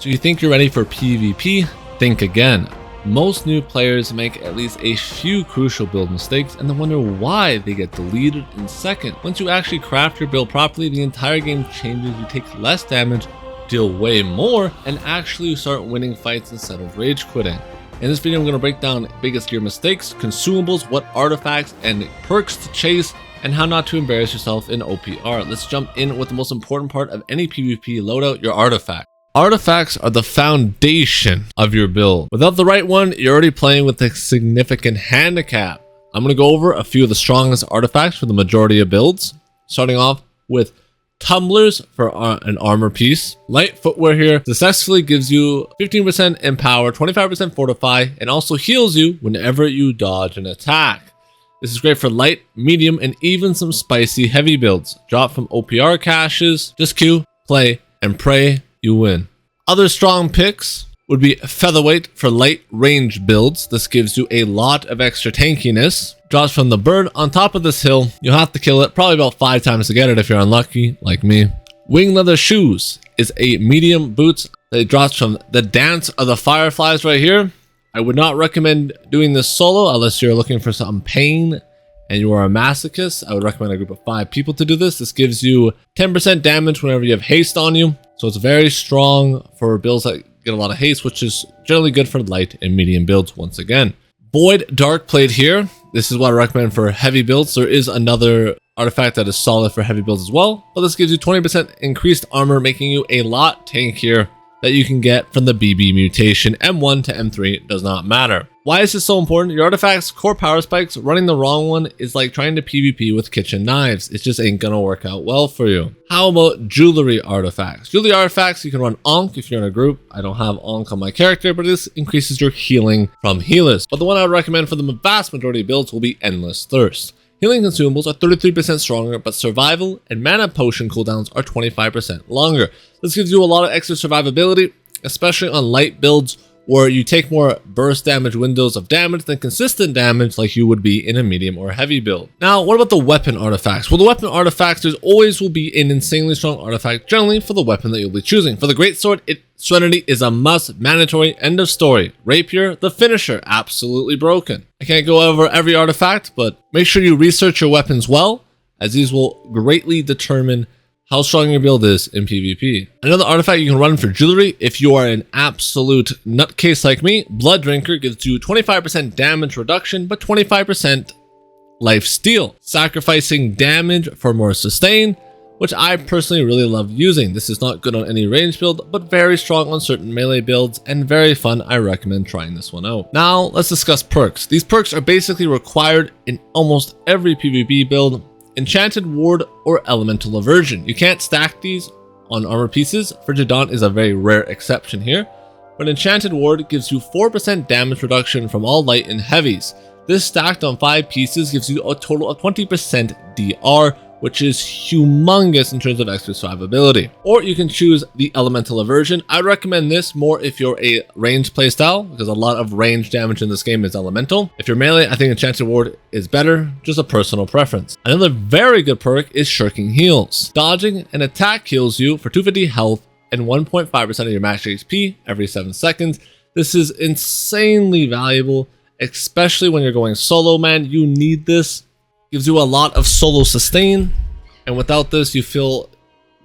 So you think you're ready for PvP? Think again. Most new players make at least a few crucial build mistakes and then wonder why they get deleted in seconds. Once you actually craft your build properly, the entire game changes. You take less damage, deal way more, and actually start winning fights instead of rage quitting. In this video, I'm going to break down biggest gear mistakes, consumables, what artifacts and perks to chase, and how not to embarrass yourself in OPR. Let's jump in with the most important part of any PvP loadout, your artifact. Artifacts are the foundation of your build. Without the right one, you're already playing with a significant handicap. I'm going to go over a few of the strongest artifacts for the majority of builds, starting off with tumblers for an armor piece. Light footwear here successfully gives you 15% empower, 25% fortify, and also heals you whenever you dodge an attack. This is great for light, medium, and even some spicy heavy builds. Drop from OPR caches, just queue, play, and pray you win. Other strong picks would be featherweight for light range builds. This gives you a lot of extra tankiness. Drops from the bird on top of this hill. You'll have to kill it probably about 5 times to get it if you're unlucky like me. Wing leather shoes is a medium boots that drops from the dance of the fireflies right here. I would not recommend doing this solo unless you're looking for some pain and you are a masochist. I would recommend a group of 5 people to do this. This gives you 10% damage whenever you have haste on you. So it's very strong for builds that get a lot of haste, which is generally good for light and medium builds once again. Void dark plate here. This is what I recommend for heavy builds. There is another artifact that is solid for heavy builds as well, but this gives you 20% increased armor, making you a lot tankier that you can get from the BB mutation. M1 to M3 does not matter. Why is this so important? Your artifacts, core power spikes, running the wrong one is like trying to PvP with kitchen knives. It just ain't gonna work out well for you. How about jewelry artifacts? Jewelry artifacts, you can run Ankh if you're in a group. I don't have Ankh on my character, but this increases your healing from healers. But the one I would recommend for the vast majority of builds will be Endless Thirst. Healing consumables are 33% stronger, but survival and mana potion cooldowns are 25% longer. This gives you a lot of extra survivability, especially on light builds where you take more burst damage windows of damage than consistent damage like you would be in a medium or heavy build. Now, what about the weapon artifacts? Well, the weapon artifacts, there's always will be an insanely strong artifact generally for the weapon that you'll be choosing. For the greatsword, Serenity is a must, mandatory, end of story. Rapier, the finisher, absolutely broken. I can't go over every artifact, but make sure you research your weapons well, as these will greatly determine how strong your build is in PvP. Another artifact you can run for jewelry if you are an absolute nutcase like me, Blood Drinker gives you 25% damage reduction, but 25% life steal, sacrificing damage for more sustain, which I personally really love using. This is not good on any range build, but very strong on certain melee builds and very fun. I recommend trying this one out. Now let's discuss perks. These perks are basically required in almost every PvP build. Enchanted Ward or Elemental Aversion. You can't stack these on armor pieces. Frigidant is a very rare exception here, but Enchanted Ward gives you 4% damage reduction from all light and heavies. This stacked on 5 pieces gives you a total of 20% DR, which is humongous in terms of extra survivability. Or you can choose the Elemental Aversion. I recommend this more if you're a ranged playstyle, because a lot of range damage in this game is elemental. If you're melee, I think Enchanted Ward is better, just a personal preference. Another very good perk is Shirking Heals. Dodging an attack heals you for 250 health and 1.5% of your max HP every 7 seconds. This is insanely valuable, especially when you're going solo, man. You need this. Gives you a lot of solo sustain, and without this you feel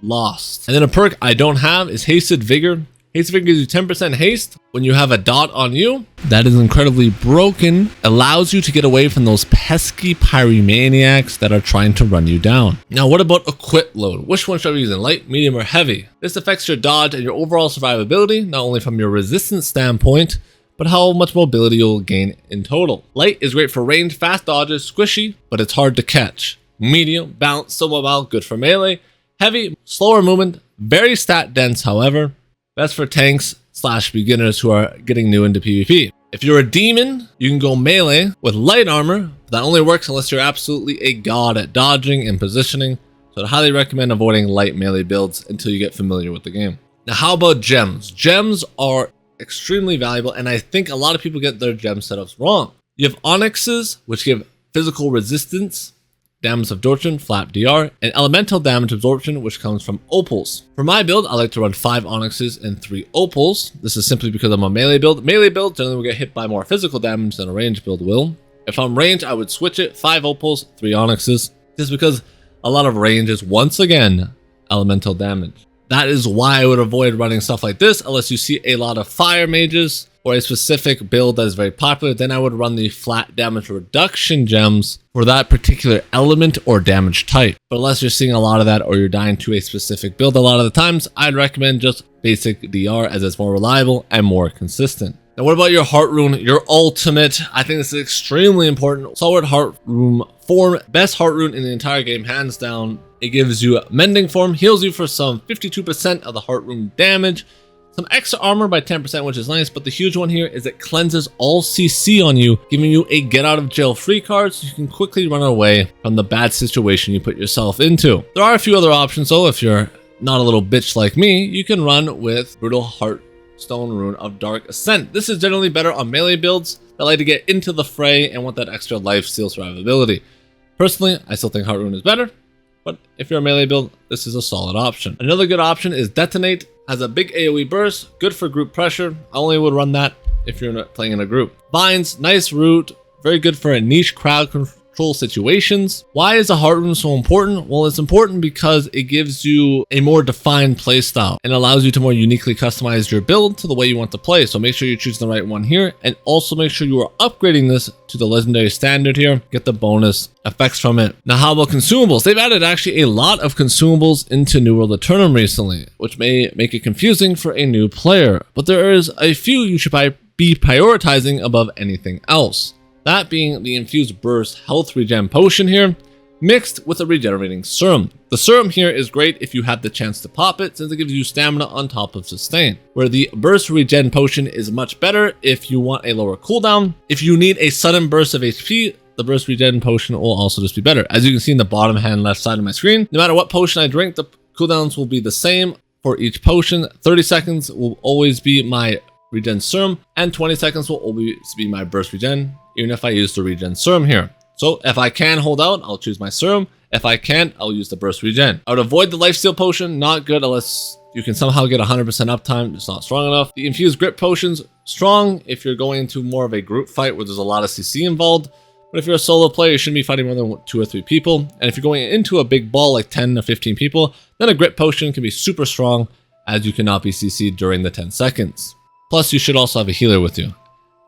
lost. And then a perk I don't have is Hasted Vigor. Hasted Vigor gives you 10% haste when you have a dot on you. That is incredibly broken. Allows you to get away from those pesky pyromaniacs that are trying to run you down. Now what about equip load? Which one should I be using, light, medium, or heavy? This affects your dodge and your overall survivability, not only from your resistance standpoint, but how much mobility you'll gain in total. Light is great for ranged, fast dodges, squishy, but it's hard to catch. Medium, balanced, so mobile, good for melee. Heavy, slower movement, very stat dense, however. Best for tanks / beginners who are getting new into PvP. If you're a demon, you can go melee with light armor. That only works unless you're absolutely a god at dodging and positioning. So I highly recommend avoiding light melee builds until you get familiar with the game. Now how about gems? Gems are extremely valuable, and I think a lot of people get their gem setups wrong. You have onyxes, which give physical resistance damage absorption, flat DR, and elemental damage absorption, which comes from opals. For my build, I like to run 5 onyxes and 3 opals. This is simply because I'm a melee build. Melee build generally will get hit by more physical damage than a range build will. If I'm range, I would switch it, 5 opals, 3 onyxes, just because a lot of range is, once again, elemental damage. That is why I would avoid running stuff like this unless you see a lot of fire mages or a specific build that is very popular. Then I would run the flat damage reduction gems for that particular element or damage type. But unless you're seeing a lot of that or you're dying to a specific build a lot of the times, I'd recommend just basic DR as it's more reliable and more consistent. Now, what about your heart rune, your ultimate? I think this is extremely important. Solid heart rune form, best heart rune in the entire game, hands down. It gives you mending form, heals you for some 52% of the heart rune damage, some extra armor by 10%, which is nice, but the huge one here is it cleanses all CC on you, giving you a get out of jail free card so you can quickly run away from the bad situation you put yourself into. There are a few other options though. If you're not a little bitch like me, you can run with Brutal Heartstone Rune of Dark Ascent. This is generally better on melee builds that like to get into the fray and want that extra life steal survivability. Personally, I still think Heart Rune is better, but if you're a melee build, this is a solid option. Another good option is Detonate. Has a big AoE burst, good for group pressure. I only would run that if you're not playing in a group. Vines, nice root, very good for a niche crowd control situations. Why is a heart rune so important? Well, it's important because it gives you a more defined playstyle and allows you to more uniquely customize your build to the way you want to play. So make sure you choose the right one here, and also make sure you are upgrading this to the legendary standard here. Get the bonus effects from it. Now, how about consumables? They've added actually a lot of consumables into New World Aeternum recently, which may make it confusing for a new player, but there is a few you should be prioritizing above anything else. That being the infused burst health regen potion here, mixed with a regenerating serum. The serum here is great if you have the chance to pop it, since it gives you stamina on top of sustain, where the burst regen potion is much better if you want a lower cooldown. If you need a sudden burst of HP, the burst regen potion will also just be better. As you can see in the bottom hand left side of my screen, no matter what potion I drink, the cooldowns will be the same for each potion. 30 seconds will always be my regen serum, and 20 seconds will always be my burst regen, even if I use the regen serum here. So if I can hold out, I'll choose my serum. If I can't, I'll use the burst regen. I would avoid the lifesteal potion, not good unless you can somehow get 100% uptime, it's not strong enough. The infused grip potions, strong if you're going into more of a group fight where there's a lot of CC involved. But if you're a solo player, you shouldn't be fighting more than 2 or 3 people. And if you're going into a big ball like 10 or 15 people, then a grip potion can be super strong, as you cannot be CC'd during the 10 seconds. Plus, you should also have a healer with you.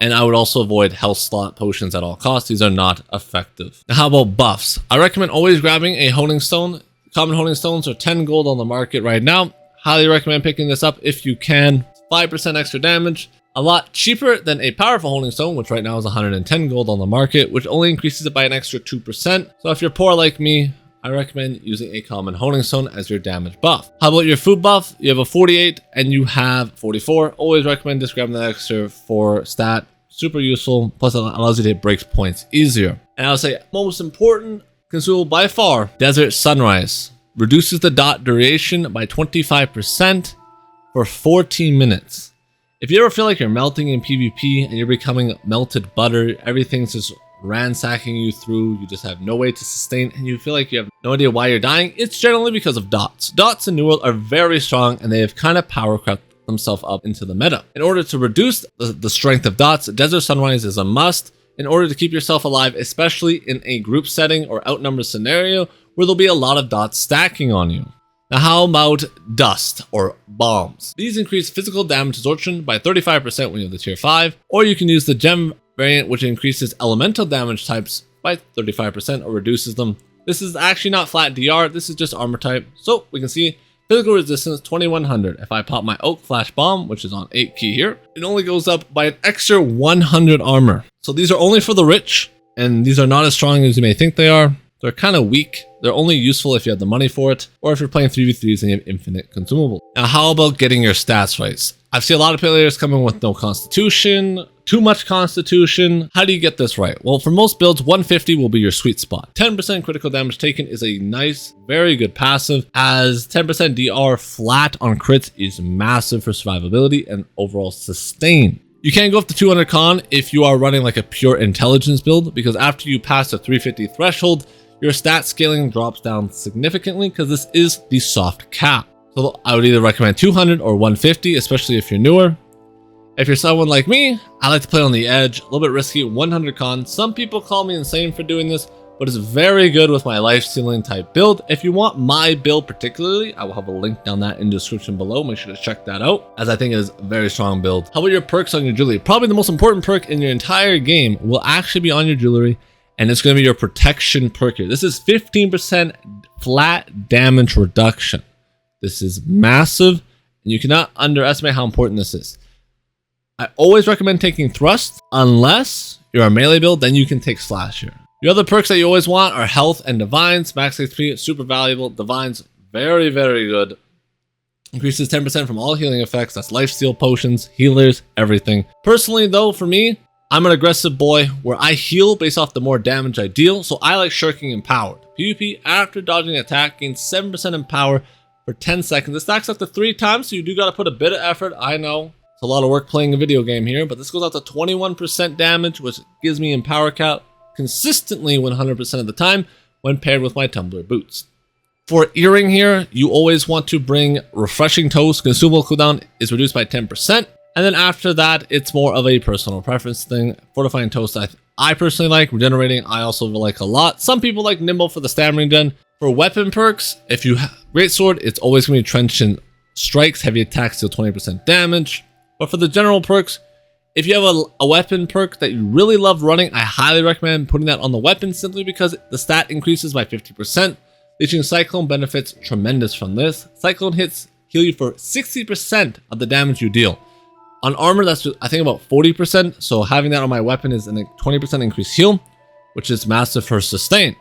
And I would also avoid health slot potions at all costs. These are not effective. Now, how about buffs? I recommend always grabbing a honing stone. Common honing stones are 10 gold on the market right now. Highly recommend picking this up if you can. 5% extra damage. A lot cheaper than a powerful honing stone, which right now is 110 gold on the market, which only increases it by an extra 2%. So if you're poor like me, I recommend using a common honing stone as your damage buff. How about your food buff? You have a 48 and you have 44. Always recommend just grabbing that extra 4 stat. Super useful. Plus it allows you to hit breaks points easier. And I'll say most important consumable by far, Desert Sunrise. Reduces the dot duration by 25% for 14 minutes. If you ever feel like you're melting in PvP and you're becoming melted butter, everything's just ransacking you through, you just have no way to sustain, and you feel like you have no idea why you're dying, it's generally because of dots. Dots in New World are very strong, and they have kind of power crept themselves up into the meta. In order to reduce the strength of dots, Desert Sunrise is a must in order to keep yourself alive, especially in a group setting or outnumbered scenario where there'll be a lot of dots stacking on you. Now, how about dust or bombs? These increase physical damage absorption by 35% when you have the tier 5, or you can use the gem variant, which increases elemental damage types by 35% or reduces them. This is actually not flat DR, this is just armor type. So we can see physical resistance 2100. If I pop my oak flash bomb, which is on 8 key here, it only goes up by an extra 100 armor. So these are only for the rich, and these are not as strong as you may think they are. They're kind of weak. They're only useful if you have the money for it, or if you're playing 3v3s and you have infinite consumables. Now, how about getting your stats right? I've seen a lot of players coming with no constitution, too much constitution. How do you get this right? Well, for most builds, 150 will be your sweet spot. 10% critical damage taken is a nice, very good passive, as 10% DR flat on crits is massive for survivability and overall sustain. You can't go up to 200 con if you are running like a pure intelligence build, because after you pass the 350 threshold, your stat scaling drops down significantly because this is the soft cap. So I would either recommend 200 or 150, especially if you're newer. If you're someone like me, I like to play on the edge, a little bit risky, 100 con. Some people call me insane for doing this, but it's very good with my life stealing type build. If you want my build particularly, I will have a link down that in the description below. Make sure to check that out, as I think it is a very strong build. How about your perks on your jewelry? Probably the most important perk in your entire game will actually be on your jewelry, and it's going to be your protection perk here. This is 15% flat damage reduction. This is massive, and you cannot underestimate how important this is. I always recommend taking thrust unless you're a melee build, then you can take slash here. Your other perks that you always want are health and divines. Max HP, super valuable. Divines, very, very good. Increases 10% from all healing effects. That's lifesteal potions, healers, everything. Personally though, for me, I'm an aggressive boy where I heal based off the more damage I deal. So I like shirking empowered. PvP after dodging attack gains 7% in power for 10 seconds. This stacks up to 3 times, so you do got to put a bit of effort. I know. A lot of work playing a video game here, but this goes out to 21% damage, which gives me empower cap consistently 100% of the time when paired with my tumbler boots. For earring here, you always want to bring refreshing toast. Consumable cooldown is reduced by 10%, and then after that it's more of a personal preference thing. Fortifying toast I personally like. Regenerating I also like a lot. Some people like nimble for the stamina regen. For weapon perks, if you have greatsword, it's always going to be trenchant strikes. Heavy attacks deal 20% damage. But for the general perks, if you have a weapon perk that you really love running, I highly recommend putting that on the weapon simply because the stat increases by 50%. Leeching Cyclone benefits tremendous from this. Cyclone hits heal you for 60% of the damage you deal. On armor, that's I think about 40%, so having that on my weapon is a 20% increased heal, which is massive for sustain.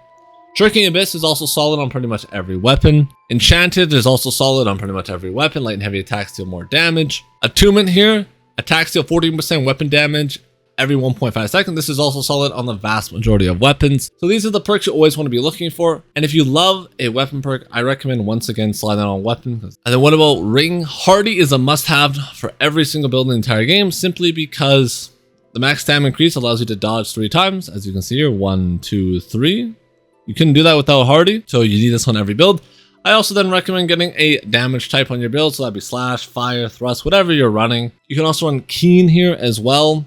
Shirking Abyss is also solid on pretty much every weapon. Enchanted is also solid on pretty much every weapon. Light and heavy attacks deal more damage. Attunement here, attacks deal 14% weapon damage every 1.5 seconds. This is also solid on the vast majority of weapons. So these are the perks you always want to be looking for. And if you love a weapon perk, I recommend once again slide that on weapon. And then what about Ring? Hardy is a must-have for every single build in the entire game, simply because the max stamina increase allows you to dodge 3 times. As you can see here, 1, 2, 3. You couldn't do that without Hardy, so you need this on every build. I also then recommend getting a damage type on your build, so that'd be slash, fire, thrust, whatever you're running. You can also run Keen here as well,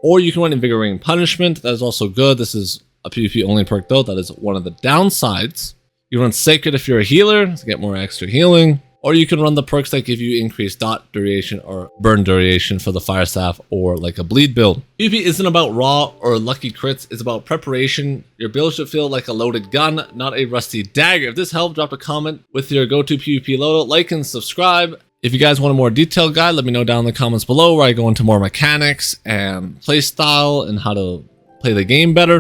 or you can run Invigorating Punishment. That is also good. This is a PvP only perk though. That is one of the downsides. You run Sacred if you're a healer to get more extra healing, or you can run the perks that give you increased dot duration or burn duration for the fire staff or like a bleed build. PvP isn't about raw or lucky crits, it's about preparation. Your build should feel like a loaded gun, not a rusty dagger. If this helped, drop a comment with your go-to PvP loadout, like and subscribe. If you guys want a more detailed guide, let me know down in the comments below where I go into more mechanics and play style and how to play the game better.